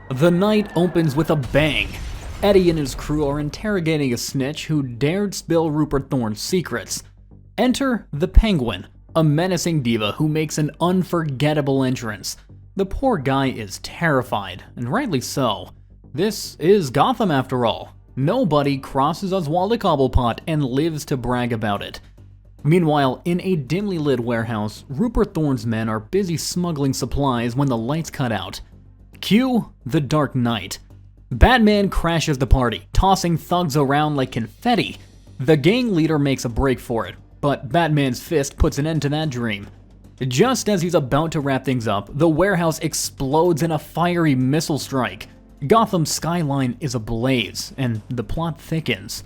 The night opens with a bang. Eddie and his crew are interrogating a snitch who dared spill Rupert Thorne's secrets. Enter the Penguin, a menacing diva who makes an unforgettable entrance. The poor guy is terrified, and rightly so. This is Gotham after all. Nobody crosses Oswald Cobblepot and lives to brag about it. Meanwhile, in a dimly lit warehouse, Rupert Thorne's men are busy smuggling supplies when the lights cut out. Cue the Dark Knight. Batman crashes the party, tossing thugs around like confetti. The gang leader makes a break for it, but Batman's fist puts an end to that dream. Just as he's about to wrap things up, the warehouse explodes in a fiery missile strike. Gotham's skyline is ablaze, and the plot thickens.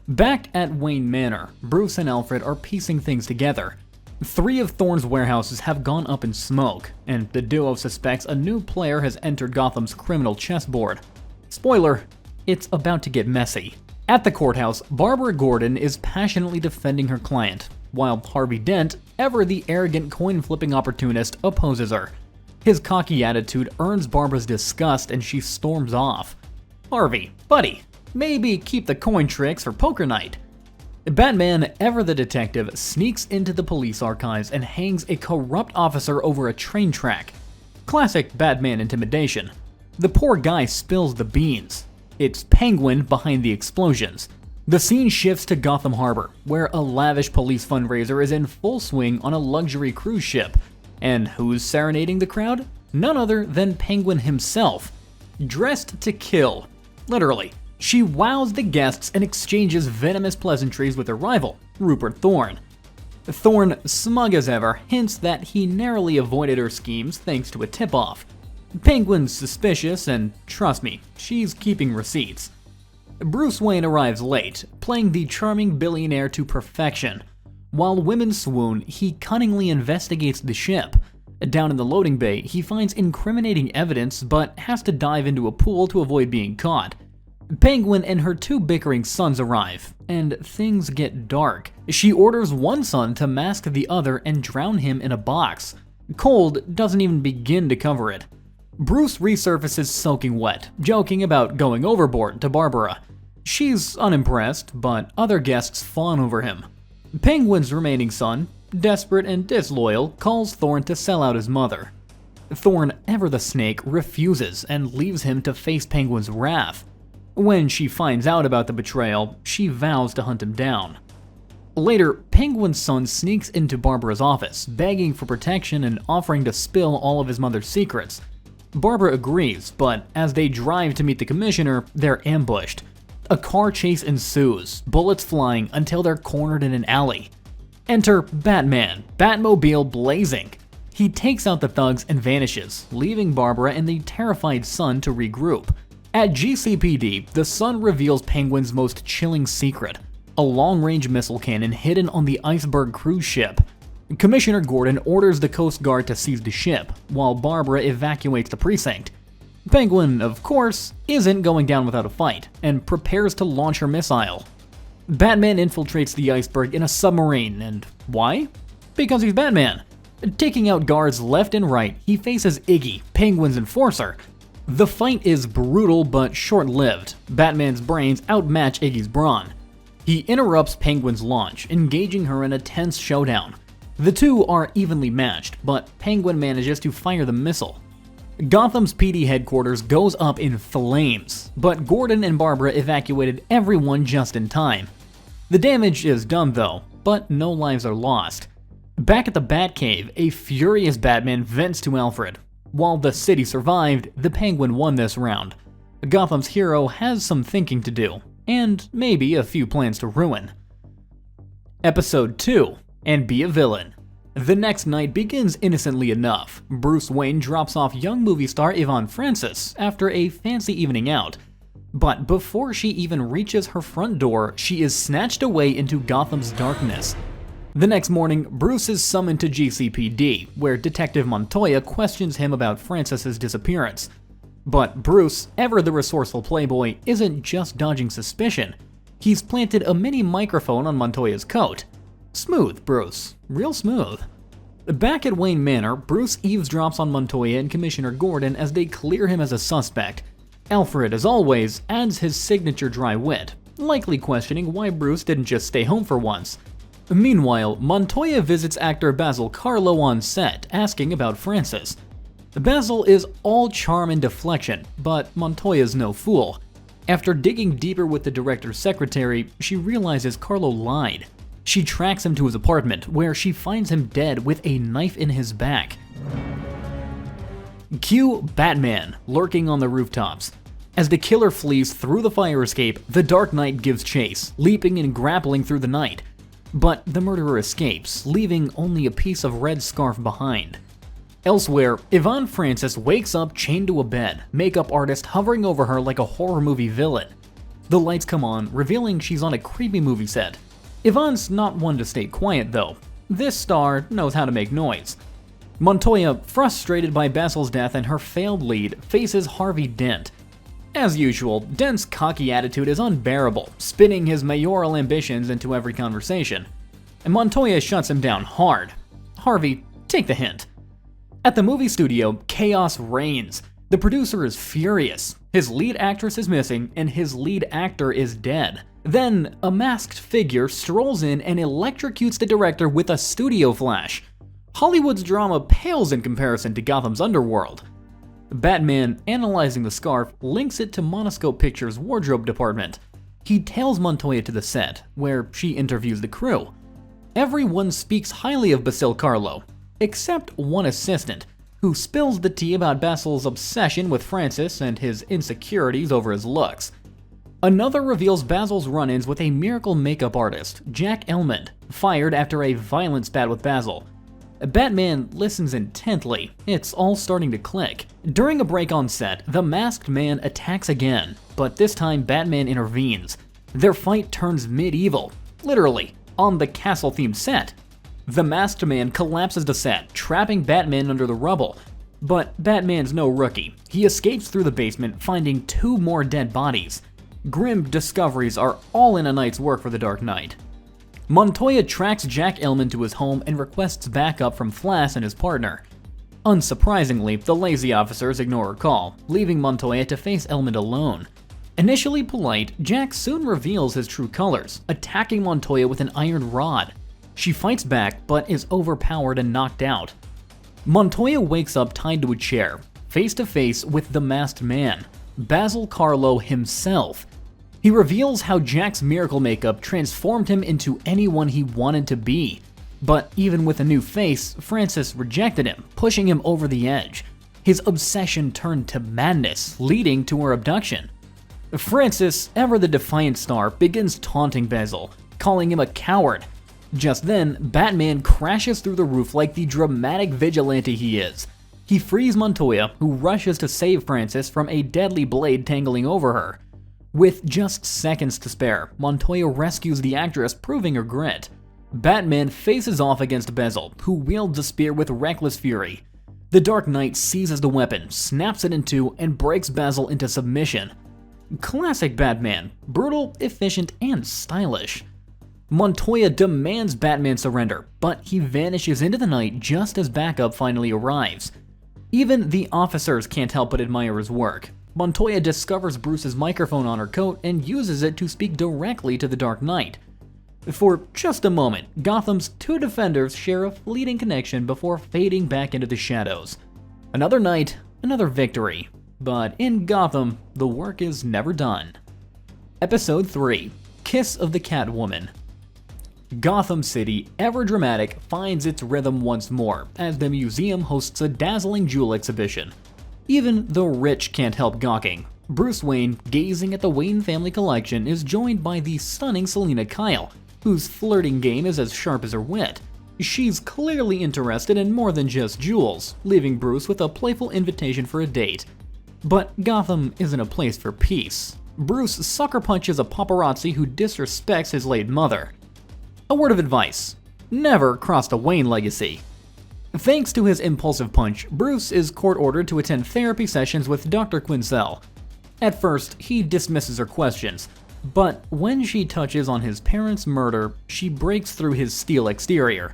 Back at Wayne Manor, Bruce and Alfred are piecing things together. 3 of Thorne's warehouses have gone up in smoke, and the duo suspects a new player has entered Gotham's criminal chessboard. Spoiler, it's about to get messy. At the courthouse, Barbara Gordon is passionately defending her client, while Harvey Dent, ever the arrogant coin-flipping opportunist, opposes her. His cocky attitude earns Barbara's disgust and she storms off. Harvey, buddy, maybe keep the coin tricks for poker night. Batman, ever the detective, sneaks into the police archives and hangs a corrupt officer over a train track. Classic Batman intimidation. The poor guy spills the beans. It's Penguin behind the explosions. The scene shifts to Gotham Harbor, where a lavish police fundraiser is in full swing on a luxury cruise ship. And who's serenading the crowd? None other than Penguin himself. Dressed to kill. Literally. She wows the guests and exchanges venomous pleasantries with her rival, Rupert Thorne. Thorne, smug as ever, hints that he narrowly avoided her schemes thanks to a tip-off. Penguin's suspicious, and trust me, she's keeping receipts. Bruce Wayne arrives late, playing the charming billionaire to perfection. While women swoon, he cunningly investigates the ship. Down in the loading bay, he finds incriminating evidence but has to dive into a pool to avoid being caught. Penguin and her 2 bickering sons arrive, and things get dark. She orders one son to mask the other and drown him in a box. Cold doesn't even begin to cover it. Bruce resurfaces soaking wet, joking about going overboard to Barbara. She's unimpressed, but other guests fawn over him. Penguin's remaining son, desperate and disloyal, calls Thorne to sell out his mother. Thorne, ever the snake, refuses and leaves him to face Penguin's wrath. When she finds out about the betrayal, she vows to hunt him down. Later, Penguin's son sneaks into Barbara's office, begging for protection and offering to spill all of his mother's secrets. Barbara agrees, but as they drive to meet the commissioner, they're ambushed. A car chase ensues, bullets flying until they're cornered in an alley. Enter Batman, Batmobile blazing. He takes out the thugs and vanishes, leaving Barbara and the terrified son to regroup. At GCPD, the son reveals Penguin's most chilling secret, a long-range missile cannon hidden on the Iceberg cruise ship. Commissioner Gordon orders the Coast Guard to seize the ship, while Barbara evacuates the precinct. Penguin, of course, isn't going down without a fight, and prepares to launch her missile. Batman infiltrates the iceberg in a submarine, and why? Because he's Batman. Taking out guards left and right, he faces Iggy, Penguin's enforcer. The fight is brutal but short-lived. Batman's brains outmatch Iggy's brawn. He interrupts Penguin's launch, engaging her in a tense showdown. The two are evenly matched, but Penguin manages to fire the missile. Gotham's PD headquarters goes up in flames, but Gordon and Barbara evacuated everyone just in time. The damage is done though, but no lives are lost. Back at the Batcave, a furious Batman vents to Alfred. While the city survived, the Penguin won this round. Gotham's hero has some thinking to do, and maybe a few plans to ruin. Episode 2, and be a villain. The next night begins innocently enough. Bruce Wayne drops off young movie star Yvonne Francis after a fancy evening out. But before she even reaches her front door, she is snatched away into Gotham's darkness. The next morning, Bruce is summoned to GCPD, where Detective Montoya questions him about Francis's disappearance. But Bruce, ever the resourceful playboy, isn't just dodging suspicion. He's planted a mini microphone on Montoya's coat. Smooth, Bruce. Real smooth. Back at Wayne Manor, Bruce eavesdrops on Montoya and Commissioner Gordon as they clear him as a suspect. Alfred, as always, adds his signature dry wit, likely questioning why Bruce didn't just stay home for once. Meanwhile, Montoya visits actor Basil Carlo on set, asking about Francis. Basil is all charm and deflection, but Montoya's no fool. After digging deeper with the director's secretary, she realizes Carlo lied. She tracks him to his apartment, where she finds him dead with a knife in his back. Cue Batman, lurking on the rooftops. As the killer flees through the fire escape, the Dark Knight gives chase, leaping and grappling through the night. But the murderer escapes, leaving only a piece of red scarf behind. Elsewhere, Yvonne Francis wakes up chained to a bed, makeup artist hovering over her like a horror movie villain. The lights come on, revealing she's on a creepy movie set. Yvonne's not one to stay quiet though. This star knows how to make noise. Montoya, frustrated by Basil's death and her failed lead, faces Harvey Dent. As usual, Dent's cocky attitude is unbearable, spinning his mayoral ambitions into every conversation. And Montoya shuts him down hard. Harvey, take the hint. At the movie studio, chaos reigns. The producer is furious. His lead actress is missing, and his lead actor is dead. Then, a masked figure strolls in and electrocutes the director with a studio flash. Hollywood's drama pales in comparison to Gotham's underworld. Batman, analyzing the scarf, links it to Monoscope Pictures' wardrobe department. He tails Montoya to the set, where she interviews the crew. Everyone speaks highly of Basil Carlo, except one assistant, who spills the tea about Basil's obsession with Francis and his insecurities over his looks. Another reveals Basil's run-ins with a miracle makeup artist, Jack Elmond, fired after a violent spat with Basil. Batman listens intently. It's all starting to click. During a break on set, the masked man attacks again, but this time Batman intervenes. Their fight turns medieval, literally, on the castle-themed set. The masked man collapses the set, trapping Batman under the rubble. But Batman's no rookie. He escapes through the basement, finding 2 more dead bodies. Grim discoveries are all in a night's work for the Dark Knight. Montoya tracks Jack Elmond to his home and requests backup from Flass and his partner. Unsurprisingly, the lazy officers ignore her call, leaving Montoya to face Elmond alone. Initially polite, Jack soon reveals his true colors, attacking Montoya with an iron rod. She fights back, but is overpowered and knocked out. Montoya wakes up tied to a chair, face to face with the masked man, Basil Carlo himself. He reveals how Jack's miracle makeup transformed him into anyone he wanted to be. But even with a new face, Francis rejected him, pushing him over the edge. His obsession turned to madness, leading to her abduction. Francis, ever the defiant star, begins taunting Basil, calling him a coward. Just then, Batman crashes through the roof like the dramatic vigilante he is. He frees Montoya, who rushes to save Francis from a deadly blade tangling over her. With just seconds to spare, Montoya rescues the actress, proving her grit. Batman faces off against Basil, who wields a spear with reckless fury. The Dark Knight seizes the weapon, snaps it in two, and breaks Basil into submission. Classic Batman, brutal, efficient, and stylish. Montoya demands Batman surrender, but he vanishes into the night just as backup finally arrives. Even the officers can't help but admire his work. Montoya discovers Bruce's microphone on her coat and uses it to speak directly to the Dark Knight. For just a moment, Gotham's 2 defenders share a fleeting connection before fading back into the shadows. Another night, another victory. But in Gotham, the work is never done. Episode 3: Kiss of the Catwoman. Gotham City, ever dramatic, finds its rhythm once more as the museum hosts a dazzling jewel exhibition. Even the rich can't help gawking. Bruce Wayne, gazing at the Wayne family collection, is joined by the stunning Selina Kyle, whose flirting game is as sharp as her wit. She's clearly interested in more than just jewels, leaving Bruce with a playful invitation for a date. But Gotham isn't a place for peace. Bruce sucker punches a paparazzi who disrespects his late mother. A word of advice: never cross the Wayne legacy. Thanks to his impulsive punch, Bruce is court-ordered to attend therapy sessions with Dr. Quinzel. At first, he dismisses her questions, but when she touches on his parents' murder, she breaks through his steel exterior.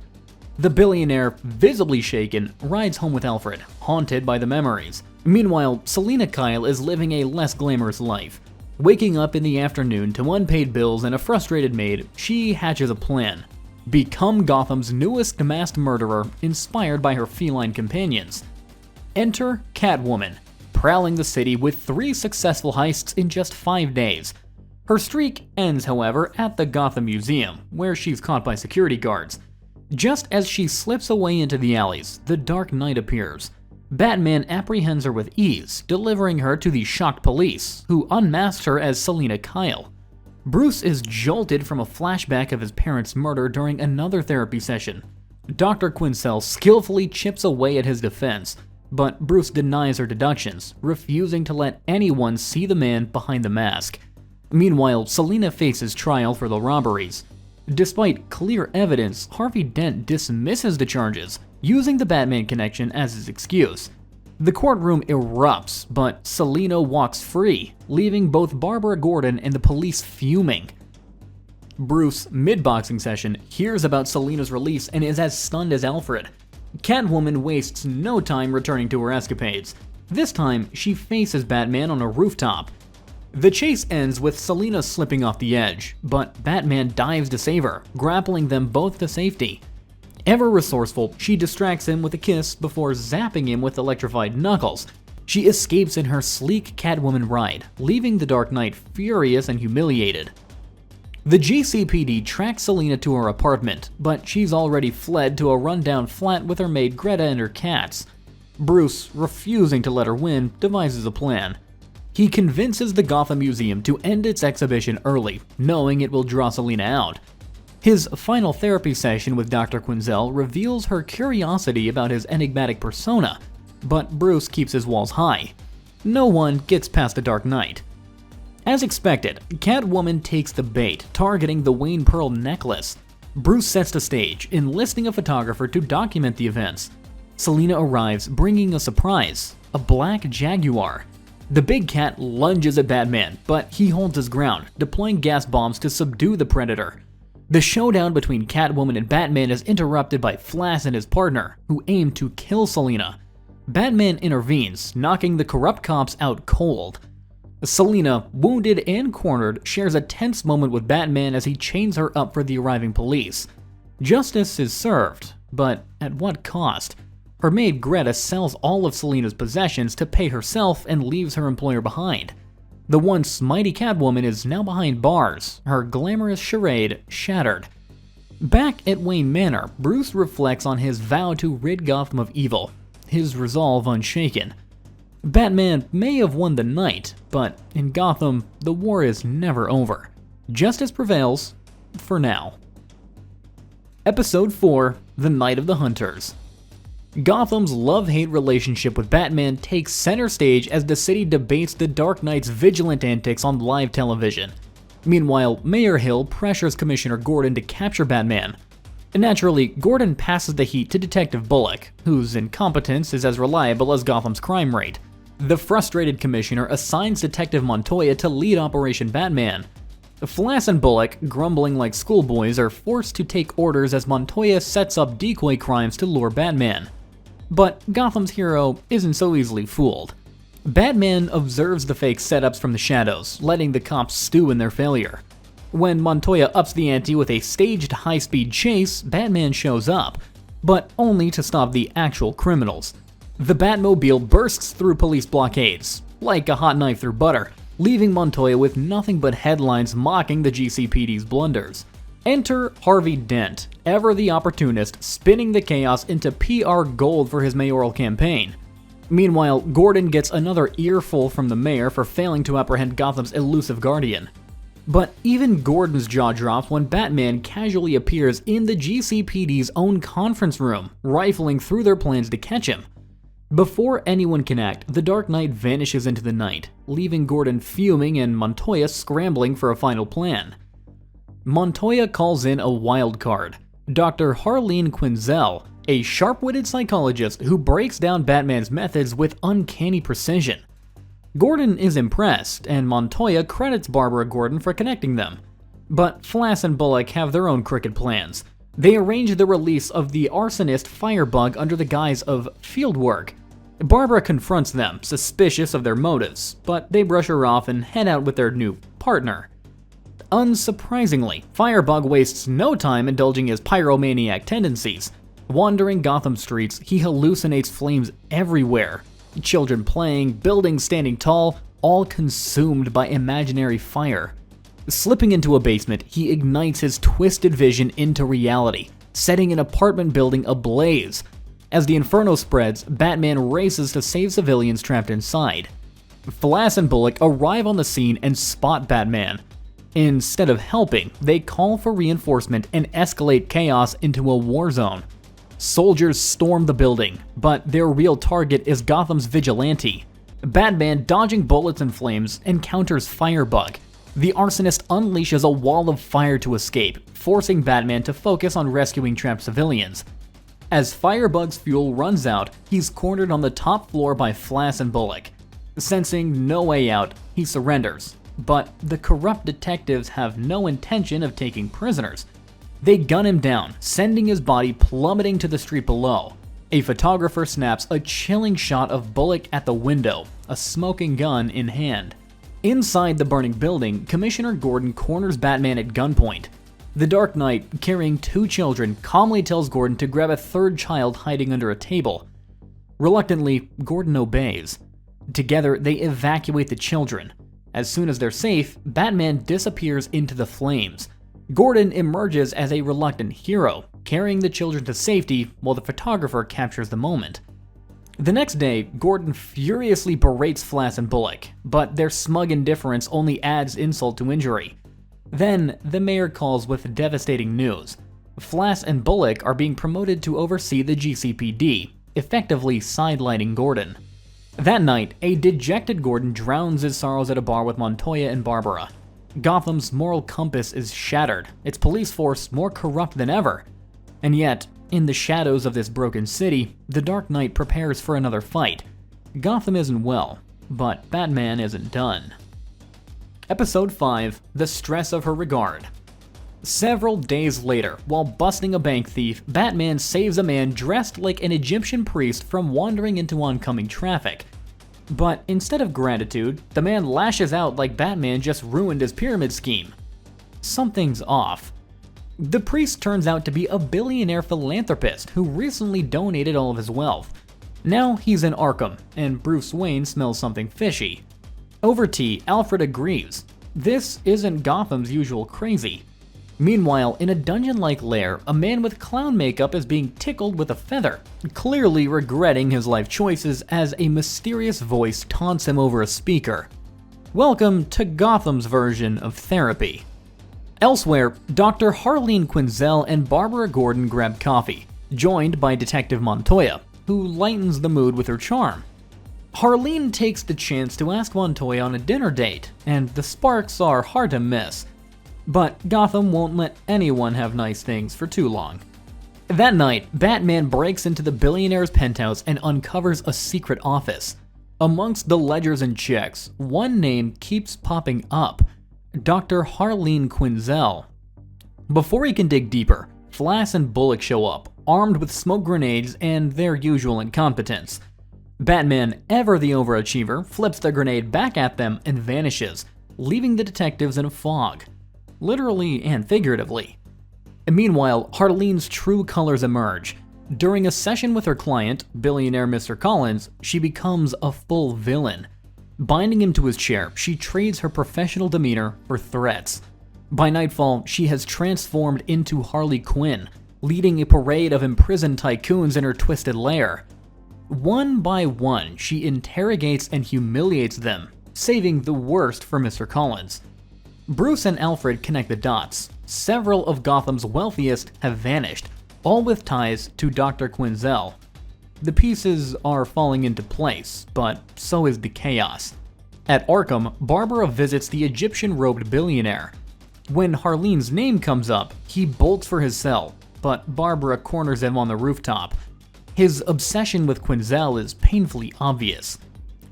The billionaire, visibly shaken, rides home with Alfred, haunted by the memories. Meanwhile, Selina Kyle is living a less glamorous life. Waking up in the afternoon to unpaid bills and a frustrated maid, she hatches a plan. Become Gotham's newest masked murderer, inspired by her feline companions. Enter Catwoman, prowling the city with 3 successful heists in just 5 days. Her streak ends, however, at the Gotham Museum, where she's caught by security guards. Just as she slips away into the alleys, the Dark Knight appears. Batman apprehends her with ease, delivering her to the shocked police, who unmasks her as Selina Kyle. Bruce is jolted from a flashback of his parents' murder during another therapy session. Dr. Quinzel skillfully chips away at his defense, but Bruce denies her deductions, refusing to let anyone see the man behind the mask. Meanwhile, Selina faces trial for the robberies. Despite clear evidence, Harvey Dent dismisses the charges, using the Batman connection as his excuse. The courtroom erupts, but Selina walks free, leaving both Barbara Gordon and the police fuming. Bruce, mid-boxing session, hears about Selina's release and is as stunned as Alfred. Catwoman wastes no time returning to her escapades. This time, she faces Batman on a rooftop. The chase ends with Selina slipping off the edge, but Batman dives to save her, grappling them both to safety. Ever resourceful, she distracts him with a kiss before zapping him with electrified knuckles. She escapes in her sleek Catwoman ride, leaving the Dark Knight furious and humiliated. The GCPD tracks Selina to her apartment, but she's already fled to a rundown flat with her maid Greta and her cats. Bruce, refusing to let her win, devises a plan. He convinces the Gotham Museum to end its exhibition early, knowing it will draw Selina out. His final therapy session with Dr. Quinzel reveals her curiosity about his enigmatic persona, but Bruce keeps his walls high. No one gets past the Dark Knight. As expected, Catwoman takes the bait, targeting the Wayne Pearl necklace. Bruce sets the stage, enlisting a photographer to document the events. Selina arrives, bringing a surprise: a black Jaguar. The big cat lunges at Batman, but he holds his ground, deploying gas bombs to subdue the Predator. The showdown between Catwoman and Batman is interrupted by Flash and his partner, who aim to kill Selina. Batman intervenes, knocking the corrupt cops out cold. Selina, wounded and cornered, shares a tense moment with Batman as he chains her up for the arriving police. Justice is served, but at what cost? Her maid Greta sells all of Selina's possessions to pay herself and leaves her employer behind. The once mighty Catwoman is now behind bars, her glamorous charade shattered. Back at Wayne Manor, Bruce reflects on his vow to rid Gotham of evil, his resolve unshaken. Batman may have won the night, but in Gotham, the war is never over. Justice prevails, for now. Episode 4: The Night of the Hunters. Gotham's love-hate relationship with Batman takes center stage as the city debates the Dark Knight's vigilant antics on live television. Meanwhile, Mayor Hill pressures Commissioner Gordon to capture Batman. Naturally, Gordon passes the heat to Detective Bullock, whose incompetence is as reliable as Gotham's crime rate. The frustrated commissioner assigns Detective Montoya to lead Operation Batman. Flass and Bullock, grumbling like schoolboys, are forced to take orders as Montoya sets up decoy crimes to lure Batman. But Gotham's hero isn't so easily fooled. Batman observes the fake setups from the shadows, letting the cops stew in their failure. When Montoya ups the ante with a staged high-speed chase, Batman shows up, but only to stop the actual criminals. The Batmobile bursts through police blockades, like a hot knife through butter, leaving Montoya with nothing but headlines mocking the GCPD's blunders. Enter Harvey Dent, ever the opportunist, spinning the chaos into PR gold for his mayoral campaign. Meanwhile, Gordon gets another earful from the mayor for failing to apprehend Gotham's elusive guardian. But even Gordon's jaw drops when Batman casually appears in the GCPD's own conference room, rifling through their plans to catch him. Before anyone can act, the Dark Knight vanishes into the night, leaving Gordon fuming and Montoya scrambling for a final plan. Montoya calls in a wild card, Dr. Harleen Quinzel, a sharp-witted psychologist who breaks down Batman's methods with uncanny precision. Gordon is impressed, and Montoya credits Barbara Gordon for connecting them. But Flass and Bullock have their own crooked plans. They arrange the release of the arsonist Firebug under the guise of fieldwork. Barbara confronts them, suspicious of their motives, but they brush her off and head out with their new partner. Unsurprisingly, Firebug wastes no time indulging his pyromaniac tendencies. Wandering Gotham streets, he hallucinates flames everywhere. Children playing, buildings standing tall, all consumed by imaginary fire. Slipping into a basement, he ignites his twisted vision into reality, setting an apartment building ablaze. As the inferno spreads, Batman races to save civilians trapped inside. Flash and Bullock arrive on the scene and spot Batman. Instead of helping, they call for reinforcement and escalate chaos into a war zone. Soldiers storm the building, but their real target is Gotham's vigilante. Batman, dodging bullets and flames, encounters Firebug. The arsonist unleashes a wall of fire to escape, forcing Batman to focus on rescuing trapped civilians. As Firebug's fuel runs out, he's cornered on the top floor by Flash and Bullock. Sensing no way out, he surrenders. But the corrupt detectives have no intention of taking prisoners. They gun him down, sending his body plummeting to the street below. A photographer snaps a chilling shot of Bullock at the window, a smoking gun in hand. Inside the burning building, Commissioner Gordon corners Batman at gunpoint. The Dark Knight, carrying 2 children, calmly tells Gordon to grab a 3rd child hiding under a table. Reluctantly, Gordon obeys. Together, they evacuate the children. As soon as they're safe, Batman disappears into the flames. Gordon emerges as a reluctant hero, carrying the children to safety while the photographer captures the moment. The next day, Gordon furiously berates Flash and Bullock, but their smug indifference only adds insult to injury. Then, the mayor calls with devastating news. Flash and Bullock are being promoted to oversee the GCPD, effectively sidelining Gordon. That night, a dejected Gordon drowns his sorrows at a bar with Montoya and Barbara. Gotham's moral compass is shattered, its police force more corrupt than ever. And yet, in the shadows of this broken city, the Dark Knight prepares for another fight. Gotham isn't well, but Batman isn't done. Episode 5, The Stress of Her Regard. Several days later, while busting a bank thief, Batman saves a man dressed like an Egyptian priest from wandering into oncoming traffic. But instead of gratitude, the man lashes out like Batman just ruined his pyramid scheme. Something's off. The priest turns out to be a billionaire philanthropist who recently donated all of his wealth. Now he's in Arkham, and Bruce Wayne smells something fishy. Over tea, Alfred agrees. This isn't Gotham's usual crazy. Meanwhile, in a dungeon-like lair, a man with clown makeup is being tickled with a feather, clearly regretting his life choices as a mysterious voice taunts him over a speaker. Welcome to Gotham's version of therapy. Elsewhere, Dr. Harleen Quinzel and Barbara Gordon grab coffee, joined by Detective Montoya, who lightens the mood with her charm. Harleen takes the chance to ask Montoya on a dinner date, and the sparks are hard to miss. But Gotham won't let anyone have nice things for too long. That night, Batman breaks into the billionaire's penthouse and uncovers a secret office. Amongst the ledgers and checks, one name keeps popping up: Dr. Harleen Quinzel. Before he can dig deeper, Flash and Bullock show up, armed with smoke grenades and their usual incompetence. Batman, ever the overachiever, flips the grenade back at them and vanishes, leaving the detectives in a fog. Literally and figuratively. Meanwhile, Harleen's true colors emerge. During a session with her client, billionaire Mr. Collins, she becomes a full villain. Binding him to his chair, she trades her professional demeanor for threats. By nightfall, she has transformed into Harley Quinn, leading a parade of imprisoned tycoons in her twisted lair. One by one, she interrogates and humiliates them, saving the worst for Mr. Collins. Bruce and Alfred connect the dots. Several of Gotham's wealthiest have vanished, all with ties to Dr. Quinzel. The pieces are falling into place, but so is the chaos. At Arkham, Barbara visits the Egyptian-robed billionaire. When Harleen's name comes up, he bolts for his cell, but Barbara corners him on the rooftop. His obsession with Quinzel is painfully obvious.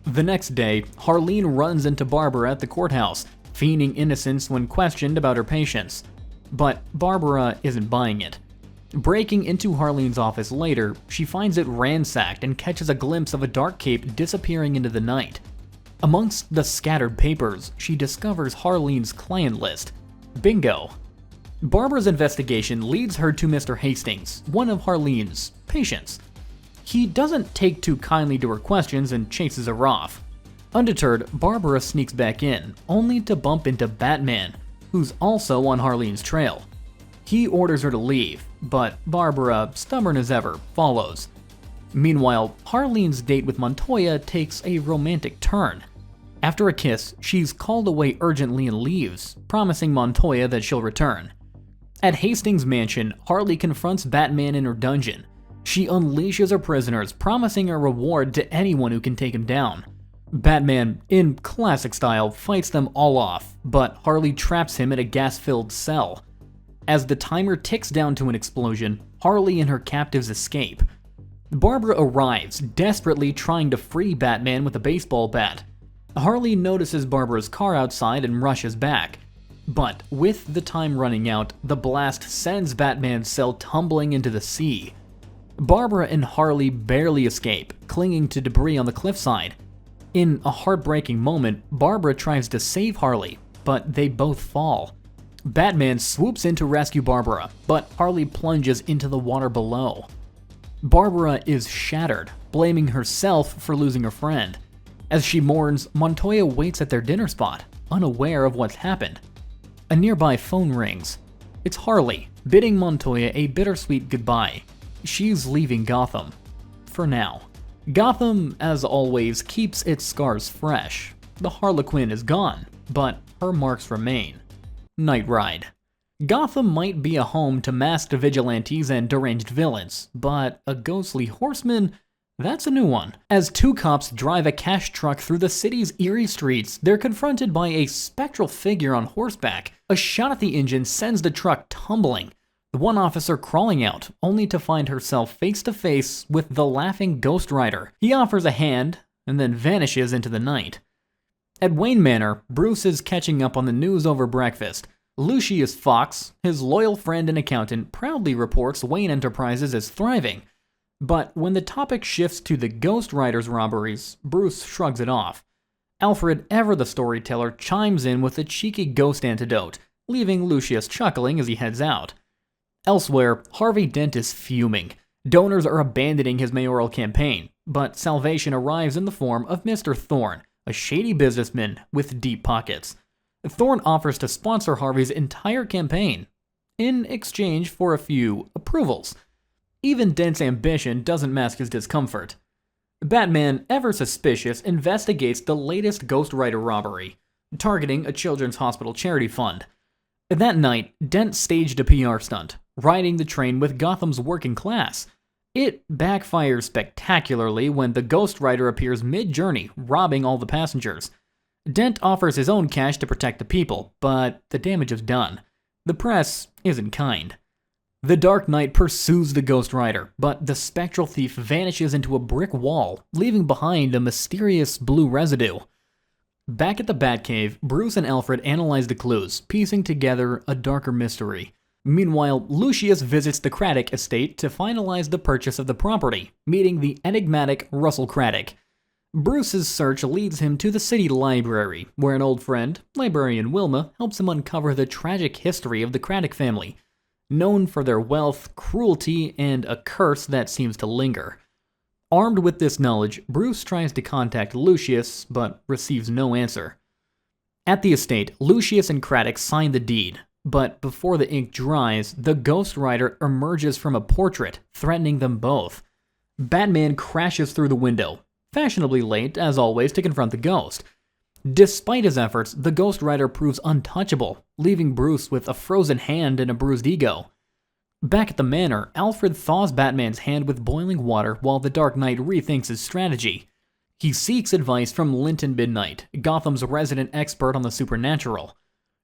The next day, Harleen runs into Barbara at the courthouse, feigning innocence when questioned about her patients. But Barbara isn't buying it. Breaking into Harleen's office later, she finds it ransacked and catches a glimpse of a dark cape disappearing into the night. Amongst the scattered papers, she discovers Harleen's client list. Bingo! Barbara's investigation leads her to Mr. Hastings, one of Harleen's patients. He doesn't take too kindly to her questions and chases her off. Undeterred, Barbara sneaks back in, only to bump into Batman, who's also on Harleen's trail. He orders her to leave, but Barbara, stubborn as ever, follows. Meanwhile, Harleen's date with Montoya takes a romantic turn. After a kiss, she's called away urgently and leaves, promising Montoya that she'll return. At Hastings' mansion, Harley confronts Batman in her dungeon. She unleashes her prisoners, promising a reward to anyone who can take him down. Batman, in classic style, fights them all off, but Harley traps him in a gas-filled cell. As the timer ticks down to an explosion, Harley and her captives escape. Barbara arrives, desperately trying to free Batman with a baseball bat. Harley notices Barbara's car outside and rushes back. But with the time running out, the blast sends Batman's cell tumbling into the sea. Barbara and Harley barely escape, clinging to debris on the cliffside. In a heartbreaking moment, Barbara tries to save Harley, but they both fall. Batman swoops in to rescue Barbara, but Harley plunges into the water below. Barbara is shattered, blaming herself for losing her friend. As she mourns, Montoya waits at their dinner spot, unaware of what's happened. A nearby phone rings. It's Harley, bidding Montoya a bittersweet goodbye. She's leaving Gotham. For now. Gotham, as always, keeps its scars fresh. The Harlequin is gone, but her marks remain. Night Ride. Gotham might be a home to masked vigilantes and deranged villains, but a ghostly horseman? That's a new one. As two cops drive a cash truck through the city's eerie streets, they're confronted by a spectral figure on horseback. A shot at the engine sends the truck tumbling. The one officer crawling out, only to find herself face to face with the laughing Ghost Rider. He offers a hand, and then vanishes into the night. At Wayne Manor, Bruce is catching up on the news over breakfast. Lucius Fox, his loyal friend and accountant, proudly reports Wayne Enterprises is thriving. But when the topic shifts to the Ghost Rider's robberies, Bruce shrugs it off. Alfred, ever the storyteller, chimes in with a cheeky ghost antidote, leaving Lucius chuckling as he heads out. Elsewhere, Harvey Dent is fuming. Donors are abandoning his mayoral campaign, but salvation arrives in the form of Mr. Thorne, a shady businessman with deep pockets. Thorne offers to sponsor Harvey's entire campaign, in exchange for a few approvals. Even Dent's ambition doesn't mask his discomfort. Batman, ever suspicious, investigates the latest Ghost Rider robbery, targeting a children's hospital charity fund. That night, Dent staged a PR stunt, riding the train with Gotham's working class. It backfires spectacularly when the Ghost Rider appears mid-journey, robbing all the passengers. Dent offers his own cash to protect the people, but the damage is done. The press isn't kind. The Dark Knight pursues the Ghost Rider, but the spectral thief vanishes into a brick wall, leaving behind a mysterious blue residue. Back at the Batcave, Bruce and Alfred analyze the clues, piecing together a darker mystery. Meanwhile, Lucius visits the Craddock estate to finalize the purchase of the property, meeting the enigmatic Russell Craddock. Bruce's search leads him to the city library, where an old friend, librarian Wilma, helps him uncover the tragic history of the Craddock family, known for their wealth, cruelty, and a curse that seems to linger. Armed with this knowledge, Bruce tries to contact Lucius, but receives no answer. At the estate, Lucius and Craddock sign the deed, but before the ink dries, the Ghost Rider emerges from a portrait, threatening them both. Batman crashes through the window, fashionably late, as always, to confront the ghost. Despite his efforts, the Ghost Rider proves untouchable, leaving Bruce with a frozen hand and a bruised ego. Back at the manor, Alfred thaws Batman's hand with boiling water while the Dark Knight rethinks his strategy. He seeks advice from Linton Midnight, Gotham's resident expert on the supernatural.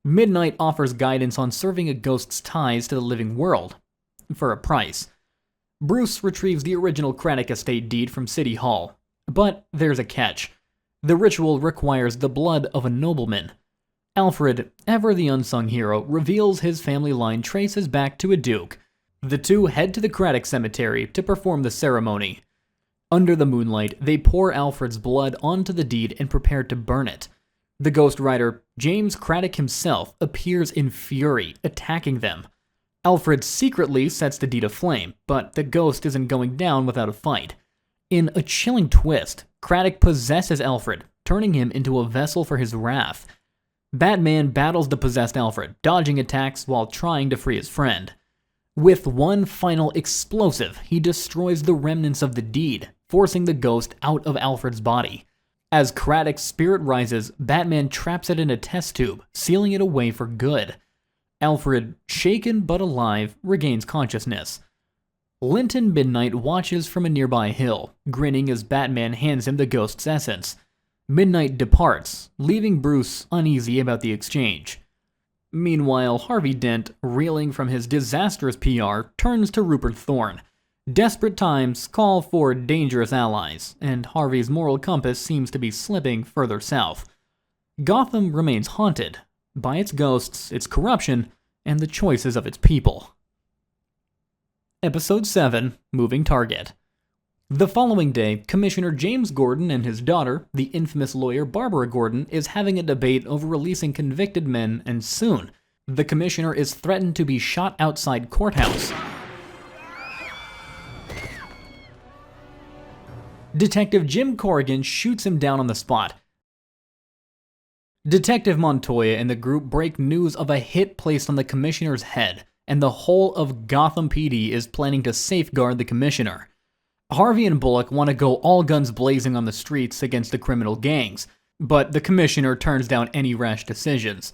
Midnight offers guidance on serving a ghost's ties to the living world, for a price. Bruce retrieves the original Craddock estate deed from City Hall, but there's a catch. The ritual requires the blood of a nobleman. Alfred, ever the unsung hero, reveals his family line traces back to a duke. The two head to the Craddock Cemetery to perform the ceremony. Under the moonlight, they pour Alfred's blood onto the deed and prepare to burn it. The Ghost Rider, James Craddock himself, appears in fury, attacking them. Alfred secretly sets the deed aflame, but the ghost isn't going down without a fight. In a chilling twist, Craddock possesses Alfred, turning him into a vessel for his wrath. Batman battles the possessed Alfred, dodging attacks while trying to free his friend. With one final explosive, he destroys the remnants of the deed, forcing the ghost out of Alfred's body. As Craddock's spirit rises, Batman traps it in a test tube, sealing it away for good. Alfred, shaken but alive, regains consciousness. Linton Midnight watches from a nearby hill, grinning as Batman hands him the ghost's essence. Midnight departs, leaving Bruce uneasy about the exchange. Meanwhile, Harvey Dent, reeling from his disastrous PR, turns to Rupert Thorne. Desperate times call for dangerous allies, and Harvey's moral compass seems to be slipping further south. Gotham remains haunted by its ghosts, its corruption, and the choices of its people. Episode 7, Moving Target. The following day, Commissioner James Gordon and his daughter, the infamous lawyer Barbara Gordon, is having a debate over releasing convicted men, and soon, the commissioner is threatened to be shot outside courthouse. Detective Jim Corrigan shoots him down on the spot. Detective Montoya and the group break news of a hit placed on the commissioner's head, and the whole of Gotham PD is planning to safeguard the commissioner. Harvey and Bullock want to go all guns blazing on the streets against the criminal gangs, but the commissioner turns down any rash decisions.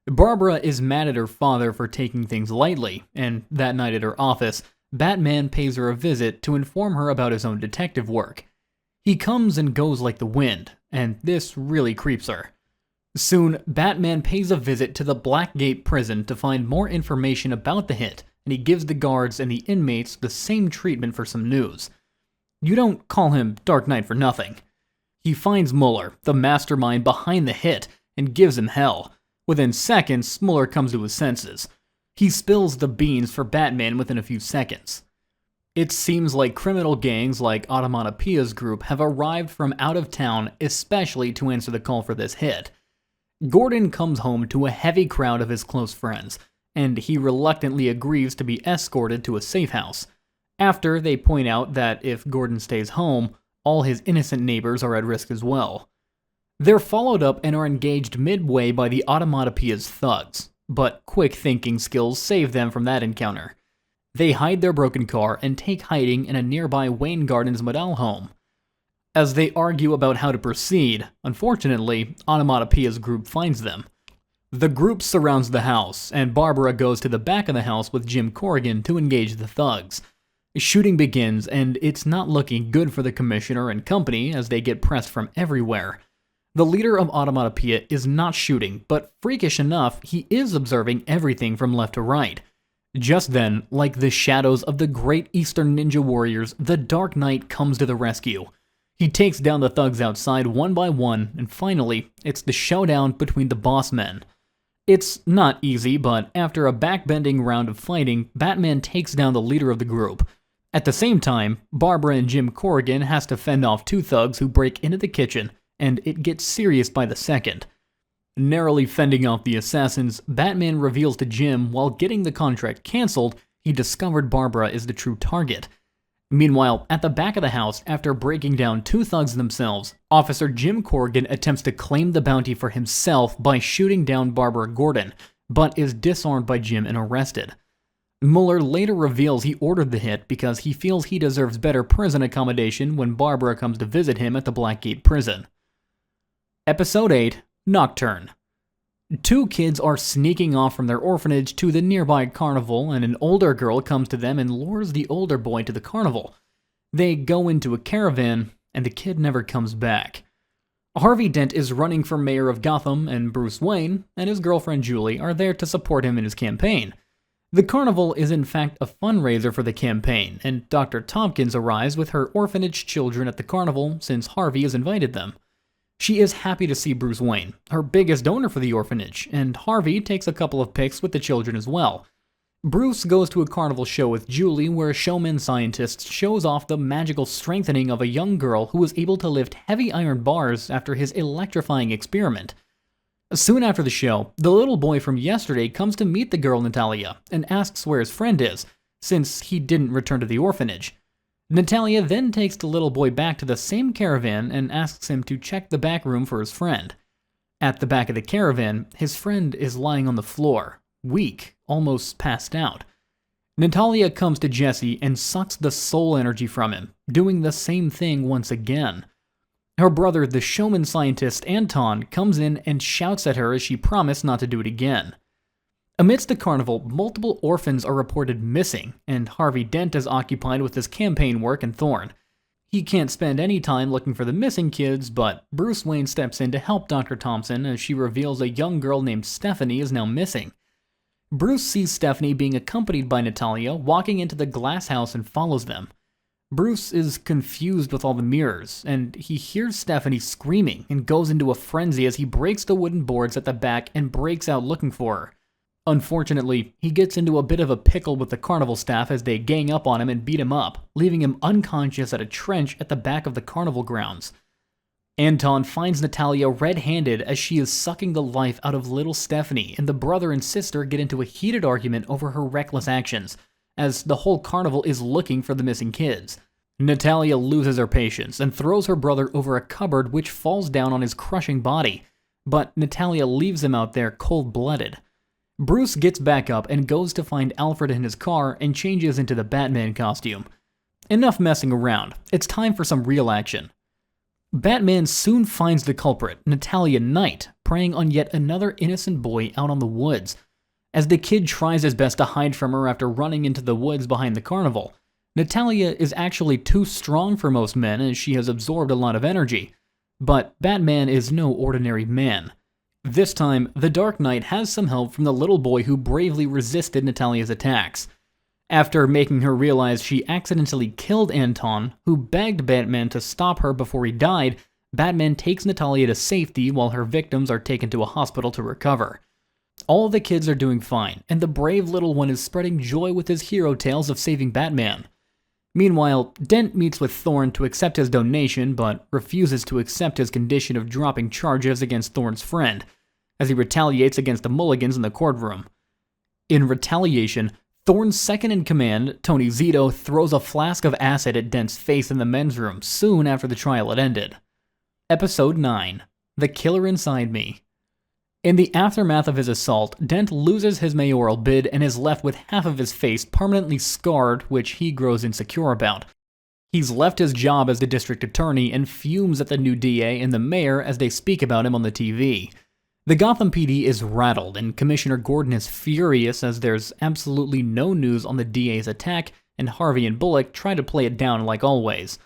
Barbara is mad at her father for taking things lightly, and that night at her office, Batman pays her a visit to inform her about his own detective work. He comes and goes like the wind, and this really creeps her. Soon, Batman pays a visit to the Blackgate prison to find more information about the hit, and he gives the guards and the inmates the same treatment for some news. You don't call him Dark Knight for nothing. He finds Muller, the mastermind behind the hit, and gives him hell. Within seconds, Muller comes to his senses. He spills the beans for Batman within a few seconds. It seems like criminal gangs like Automatopoeia's group have arrived from out of town, especially to answer the call for this hit. Gordon comes home to a heavy crowd of his close friends, and he reluctantly agrees to be escorted to a safe house. After, they point out that if Gordon stays home, all his innocent neighbors are at risk as well. They're followed up and are engaged midway by the Automatopoeia's thugs, but quick thinking skills save them from that encounter. They hide their broken car and take hiding in a nearby Wayne Gardens model home. As they argue about how to proceed, unfortunately, Automatopoeia's group finds them. The group surrounds the house, and Barbara goes to the back of the house with Jim Corrigan to engage the thugs. Shooting begins, and it's not looking good for the commissioner and company as they get pressed from everywhere. The leader of Automatopoeia is not shooting, but freakish enough, he is observing everything from left to right. Just then, like the shadows of the great Eastern ninja warriors, the Dark Knight comes to the rescue. He takes down the thugs outside one by one, and finally, it's the showdown between the boss men. It's not easy, but after a backbending round of fighting, Batman takes down the leader of the group. At the same time, Barbara and Jim Corrigan has to fend off two thugs who break into the kitchen, and it gets serious by the second. Narrowly fending off the assassins, Batman reveals to Jim while getting the contract cancelled, he discovered Barbara is the true target. Meanwhile, at the back of the house, after breaking down two thugs themselves, Officer Jim Corrigan attempts to claim the bounty for himself by shooting down Barbara Gordon, but is disarmed by Jim and arrested. Muller later reveals he ordered the hit because he feels he deserves better prison accommodation when Barbara comes to visit him at the Blackgate prison. Episode 8, Nocturne. Two kids are sneaking off from their orphanage to the nearby carnival, and an older girl comes to them and lures the older boy to the carnival. They go into a caravan, and the kid never comes back. Harvey Dent is running for mayor of Gotham, and Bruce Wayne and his girlfriend Julie are there to support him in his campaign. The carnival is in fact a fundraiser for the campaign, and Dr. Tompkins arrives with her orphanage children at the carnival since Harvey has invited them. She is happy to see Bruce Wayne, her biggest donor for the orphanage, and Harvey takes a couple of pics with the children as well. Bruce goes to a carnival show with Julie where a showman scientist shows off the magical strengthening of a young girl who was able to lift heavy iron bars after his electrifying experiment. Soon after the show, the little boy from yesterday comes to meet the girl Natalia and asks where his friend is, since he didn't return to the orphanage. Natalia then takes the little boy back to the same caravan and asks him to check the back room for his friend. At the back of the caravan, his friend is lying on the floor, weak, almost passed out. Natalia comes to Jesse and sucks the soul energy from him, doing the same thing once again. Her brother, the showman scientist Anton, comes in and shouts at her as she promised not to do it again. Amidst the carnival, multiple orphans are reported missing, and Harvey Dent is occupied with his campaign work in Thorne. He can't spend any time looking for the missing kids, but Bruce Wayne steps in to help Dr. Thompson as she reveals a young girl named Stephanie is now missing. Bruce sees Stephanie being accompanied by Natalia walking into the glass house and follows them. Bruce is confused with all the mirrors, and he hears Stephanie screaming and goes into a frenzy as he breaks the wooden boards at the back and breaks out looking for her. Unfortunately, he gets into a bit of a pickle with the carnival staff as they gang up on him and beat him up, leaving him unconscious at a trench at the back of the carnival grounds. Anton finds Natalia red-handed as she is sucking the life out of little Stephanie, and the brother and sister get into a heated argument over her reckless actions, as the whole carnival is looking for the missing kids. Natalia loses her patience and throws her brother over a cupboard which falls down on his crushing body, but Natalia leaves him out there cold-blooded. Bruce gets back up and goes to find Alfred in his car and changes into the Batman costume. Enough messing around, it's time for some real action. Batman soon finds the culprit, Natalia Knight, preying on yet another innocent boy out on the woods. As the kid tries his best to hide from her after running into the woods behind the carnival, Natalia is actually too strong for most men as she has absorbed a lot of energy. But Batman is no ordinary man. This time, the Dark Knight has some help from the little boy who bravely resisted Natalia's attacks. After making her realize she accidentally killed Anton, who begged Batman to stop her before he died, Batman takes Natalia to safety while her victims are taken to a hospital to recover. All the kids are doing fine, and the brave little one is spreading joy with his hero tales of saving Batman. Meanwhile, Dent meets with Thorne to accept his donation, but refuses to accept his condition of dropping charges against Thorne's friend, as he retaliates against the Mulligans in the courtroom. In retaliation, Thorne's second-in-command, Tony Zito, throws a flask of acid at Dent's face in the men's room soon after the trial had ended. Episode 9. The Killer Inside Me. In the aftermath of his assault, Dent loses his mayoral bid and is left with half of his face permanently scarred, which he grows insecure about. He's left his job as the district attorney and fumes at the new DA and the mayor as they speak about him on the TV. The Gotham PD is rattled, and Commissioner Gordon is furious as there's absolutely no news on the DA's attack, and Harvey and Bullock try to play it down like always.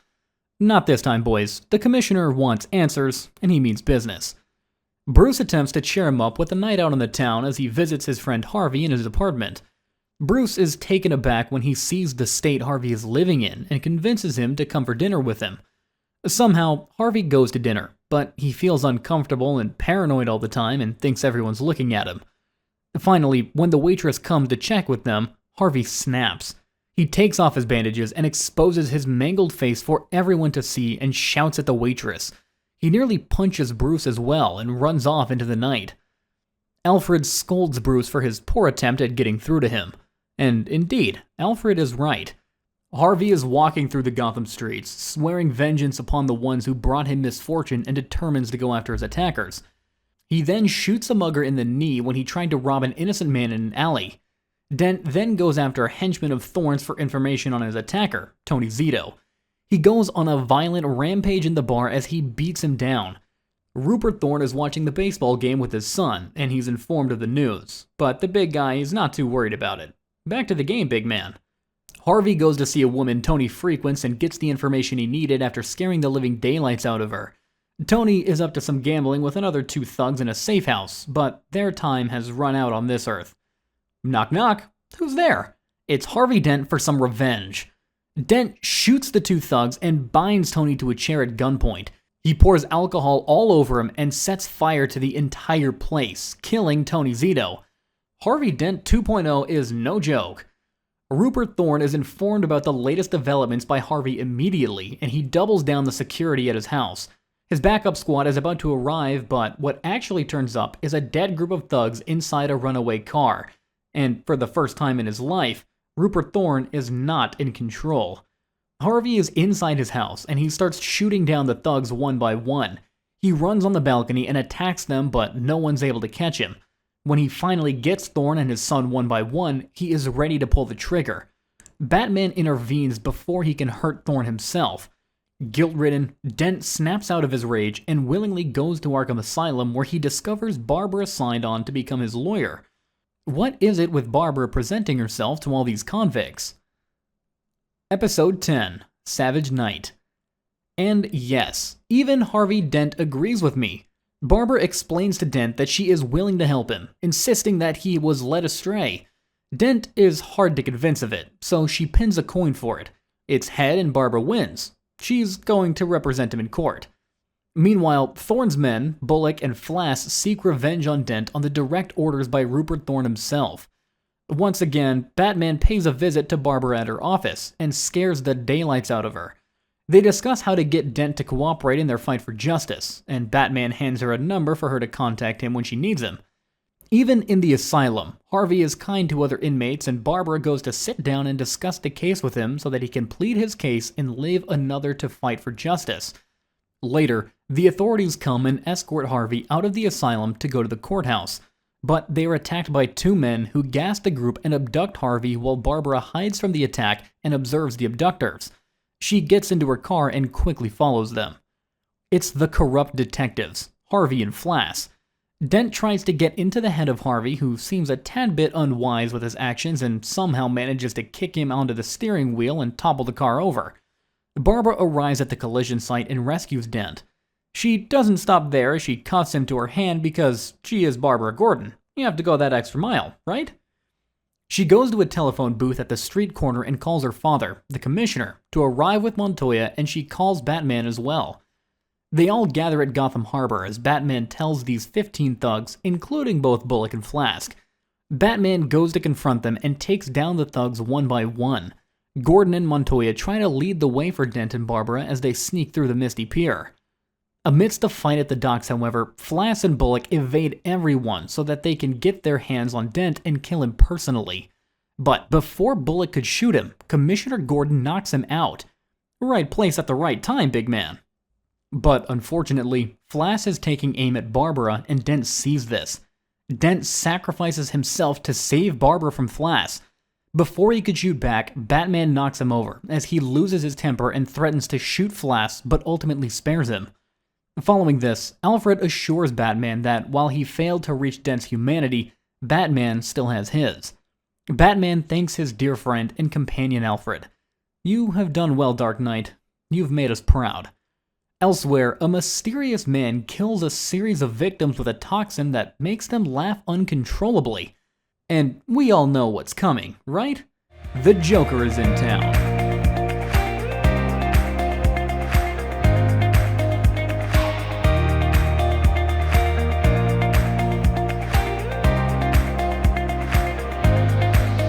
Not this time, boys. The Commissioner wants answers, and he means business. Bruce attempts to cheer him up with a night out in the town as he visits his friend Harvey in his apartment. Bruce is taken aback when he sees the state Harvey is living in and convinces him to come for dinner with him. Somehow, Harvey goes to dinner, but he feels uncomfortable and paranoid all the time and thinks everyone's looking at him. Finally, when the waitress comes to check with them, Harvey snaps. He takes off his bandages and exposes his mangled face for everyone to see and shouts at the waitress. He nearly punches Bruce as well and runs off into the night. Alfred scolds Bruce for his poor attempt at getting through to him. And indeed, Alfred is right. Harvey is walking through the Gotham streets, swearing vengeance upon the ones who brought him misfortune and determines to go after his attackers. He then shoots a mugger in the knee when he tried to rob an innocent man in an alley. Dent then goes after a henchman of Thorne's for information on his attacker, Tony Zito. He goes on a violent rampage in the bar as he beats him down. Rupert Thorne is watching the baseball game with his son, and he's informed of the news, but the big guy is not too worried about it. Back to the game, big man. Harvey goes to see a woman Tony frequents and gets the information he needed after scaring the living daylights out of her. Tony is up to some gambling with another two thugs in a safe house, but their time has run out on this earth. Knock knock, who's there? It's Harvey Dent for some revenge. Dent shoots the two thugs and binds Tony to a chair at gunpoint. He pours alcohol all over him and sets fire to the entire place, killing Tony Zito. Harvey Dent 2.0 is no joke. Rupert Thorne is informed about the latest developments by Harvey immediately, and he doubles down the security at his house. His backup squad is about to arrive, but what actually turns up is a dead group of thugs inside a runaway car. And for the first time in his life, Rupert Thorne is not in control. Harvey is inside his house, and he starts shooting down the thugs one by one. He runs on the balcony and attacks them, but no one's able to catch him. When he finally gets Thorne and his son one by one, he is ready to pull the trigger. Batman intervenes before he can hurt Thorne himself. Guilt-ridden, Dent snaps out of his rage and willingly goes to Arkham Asylum, where he discovers Barbara signed on to become his lawyer. What is it with Barbara presenting herself to all these convicts? Episode 10, Savage Night. And yes, even Harvey Dent agrees with me. Barbara explains to Dent that she is willing to help him, insisting that he was led astray. Dent is hard to convince of it, so she pins a coin for it. It's head and Barbara wins. She's going to represent him in court. Meanwhile, Thorne's men, Bullock and Flass, seek revenge on Dent on the direct orders by Rupert Thorne himself. Once again, Batman pays a visit to Barbara at her office and scares the daylights out of her. They discuss how to get Dent to cooperate in their fight for justice, and Batman hands her a number for her to contact him when she needs him. Even in the asylum, Harvey is kind to other inmates, and Barbara goes to sit down and discuss the case with him so that he can plead his case and leave another to fight for justice. Later, the authorities come and escort Harvey out of the asylum to go to the courthouse, but they are attacked by two men who gas the group and abduct Harvey while Barbara hides from the attack and observes the abductors. She gets into her car and quickly follows them. It's the corrupt detectives, Harvey and Flass. Dent tries to get into the head of Harvey, who seems a tad bit unwise with his actions and somehow manages to kick him onto the steering wheel and topple the car over. Barbara arrives at the collision site and rescues Dent. She doesn't stop there as she cuffs him to her hand because she is Barbara Gordon. You have to go that extra mile, right? She goes to a telephone booth at the street corner and calls her father, the commissioner, to arrive with Montoya, and she calls Batman as well. They all gather at Gotham Harbor as Batman tells these 15 thugs, including both Bullock and Flask. Batman goes to confront them and takes down the thugs one by one. Gordon and Montoya try to lead the way for Dent and Barbara as they sneak through the misty pier. Amidst the fight at the docks, however, Flass and Bullock evade everyone so that they can get their hands on Dent and kill him personally. But before Bullock could shoot him, Commissioner Gordon knocks him out. Right place at the right time, big man. But unfortunately, Flass is taking aim at Barbara and Dent sees this. Dent sacrifices himself to save Barbara from Flass. Before he could shoot back, Batman knocks him over as he loses his temper and threatens to shoot Flass but ultimately spares him. Following this, Alfred assures Batman that while he failed to reach Dent's humanity, Batman still has his. Batman thanks his dear friend and companion Alfred. "You have done well, Dark Knight. You've made us proud." Elsewhere, a mysterious man kills a series of victims with a toxin that makes them laugh uncontrollably. And we all know what's coming, right? The Joker is in town.